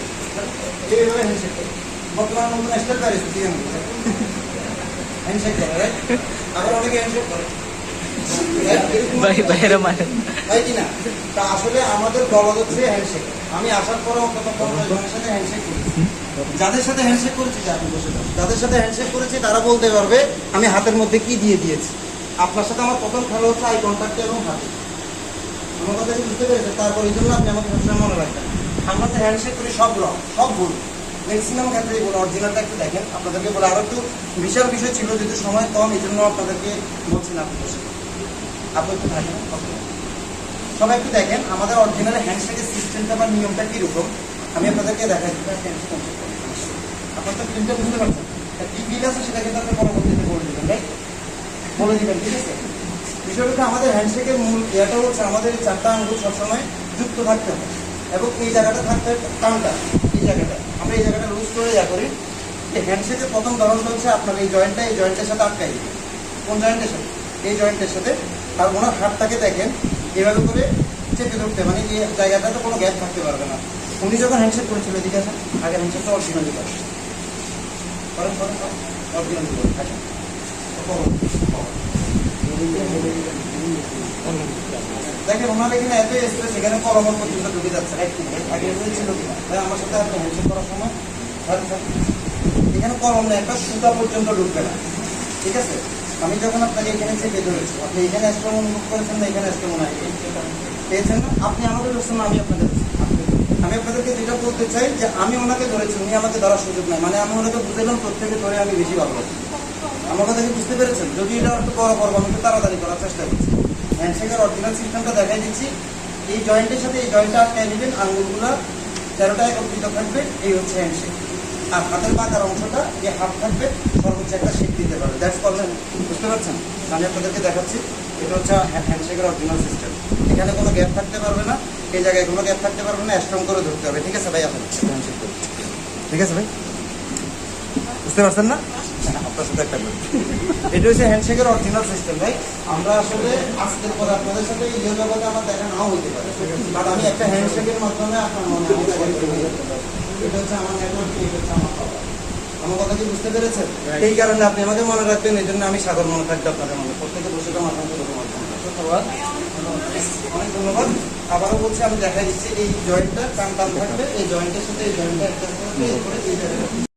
হ্যান্ডশেক করে বর্তমান নতুন স্টাইল পারিস হ্যান্ডশেক করে রাইট আবার অনেকে হ্যান্ডশেক করে ভাই কিনা তা আসলে আমাদের বলদ হচ্ছে হ্যান্ডশেক আমি আসার পরেও কত জনের সাথে হ্যান্ডশেক করেছি যাদের সাথে হ্যান্ডশেক করেছি যাদের সাথে হ্যান্ডশেক করেছি তারা বলতে পারবে আমি হাতের মধ্যে কি দিয়ে দিয়েছি আপনার সাথে আমার প্রথম খেলা হচ্ছে আই কন্ট্যাক্ট এবং হাতে আমার কথা কি বুঝতে পেরেছেন তারপর এই জন্য আপনি আমাকে সবসময় মনে রাখবেন আমরা তো হ্যান্ডশেক করি সব রং সব ভুল ম্যাক্সিমাম ক্ষেত্রে এই অরিজিনালটা একটু দেখেন আপনাদেরকে বলে আরো একটু বিশাল বিষয় ছিল যেহেতু সময় কম এই জন্য আপনাদেরকে বলছি না আপনি একটু থাকেন সবাই একটু দেখেন আমাদের অরিজিনাল হ্যান্ডশেকের সিস্টেমটা বা নিয়মটা কিরকম আমি আপনাদেরকে দেখাই আপনার তো প্রিন্টটা বুঝতে পারছেন কি বিল আছে সেটা কিন্তু আপনি পরবর্তীতে বলে দেবেন রাইট বলে দিবেন ঠিক আছে বিষয়টা আমাদের হ্যান্ডশেকের মূল এটা হচ্ছে আমাদের এই চারটা আঙ্গুল সবসময় যুক্ত থাকতে হবে এবং এই জায়গাটা থাকতে হবে টানটা এই জায়গাটা আমরা এই জায়গাটা লুজ করে করি এই হ্যান্ডশেকের প্রথম ধরনটা হচ্ছে আপনার এই জয়েন্টের সাথে আটকাই দিবে কোন জয়েন্টের সাথে এই জয়েন্টের সাথে আর ওনার হাতটাকে দেখেন এভাবে করে চেপে ধরতে মানে এই জায়গাটাতে কোনো গ্যাপ থাকতে পারবে না উনি যখন হ্যান্ডশেক করেছিল এদিকে আসেন আগে হ্যান্ডশেকটা অরিজিনালি করেন অরিজিনালি করেন আচ্ছা দেখেন ওনার এখানে এত স্পেস এখানে কলমের পর্যন্ত ঢুকে যাচ্ছে আগে ছিল কিনা ভাই আমার সাথে আপনি হ্যান্ডশেক করার সময় এখানে কলম নেই একটা সুতা পর্যন্ত ঢুকবে না ঠিক আছে আমি যখন আপনাকে এখানে চেপে ধরেছি আপনি এখানে স্ট্রং অনুভব করেছেন না এখানে স্ট্রং মনে হয় পেয়েছেন না আপনি আমাকে ধরছেন না আমি আপনাদেরকে যেটা বলতে চাই যে আমি ওনাকে ধরেছি উনি আমাকে ধরার সুযোগ নাই মানে আমি ওনাকে বুঝলাম প্রত্যেকে ধরে আমি বেশি ভালো আছি আমার কথা কি বুঝতে পেরেছেন যদি এটা একটু বড় করবো আমি একটু তাড়াতাড়ি করার চেষ্টা করছি হ্যান্ডশেকের অরিজিনাল সিস্টেমটা দেখাই দিচ্ছি এই জয়েন্টের সাথে এই জয়েন্টটা আটকায় নেবেন আঙুলগুলো 13টা একত্রিত থাকবে এই হচ্ছে হ্যান্ডশেক আর হাতের বাঁকার অংশটা এই হাত থাকবে সর্বোচ্চ একটা শেপ দিতে পারবে দ্যাটস প্রবলেম বুঝতে পারছেন আমি আপনাদেরকে দেখাচ্ছি এটা হচ্ছে হ্যান্ডশেকের অরিজিনাল সিস্টেম এখানে কোনো গ্যাপ থাকতে পারবে না এই জায়গায় কোনো গ্যাপ থাকতে পারবে না স্ট্রং করে ধরতে হবে ঠিক আছে ভাই আপনার হ্যান্ডশেক করুন ঠিক আছে ভাই বুঝতে পারছেন না আপনার সাথে একটা এটা হচ্ছে হ্যান্ডশেকের অরিজিনাল সিস্টেম ভাই আমরা আসলে আজকের পরে আপনাদের সাথে এই জগতে আমার দেখা নাও হইতে পারে বাট আমি একটা হ্যান্ডশেকের মাধ্যমে আপনার মনে এটা হচ্ছে আমার নেটওয়ার্ক এটা হচ্ছে আমার কথা কি বুঝতে পেরেছেন এই কারণে আপনি আমাকে মনে রাখবেন এই জন্য আমি সাগর মনে থাকতে আপনাদের মনে প্রত্যেকে বসে ধন্যবাদ অনেক ধন্যবাদ আবারও বলছি আমি দেখাই দিচ্ছি এই জয়েন্টটা টান টান থাকবে এই জয়েন্টের সাথে এই জয়েন্টটা একটা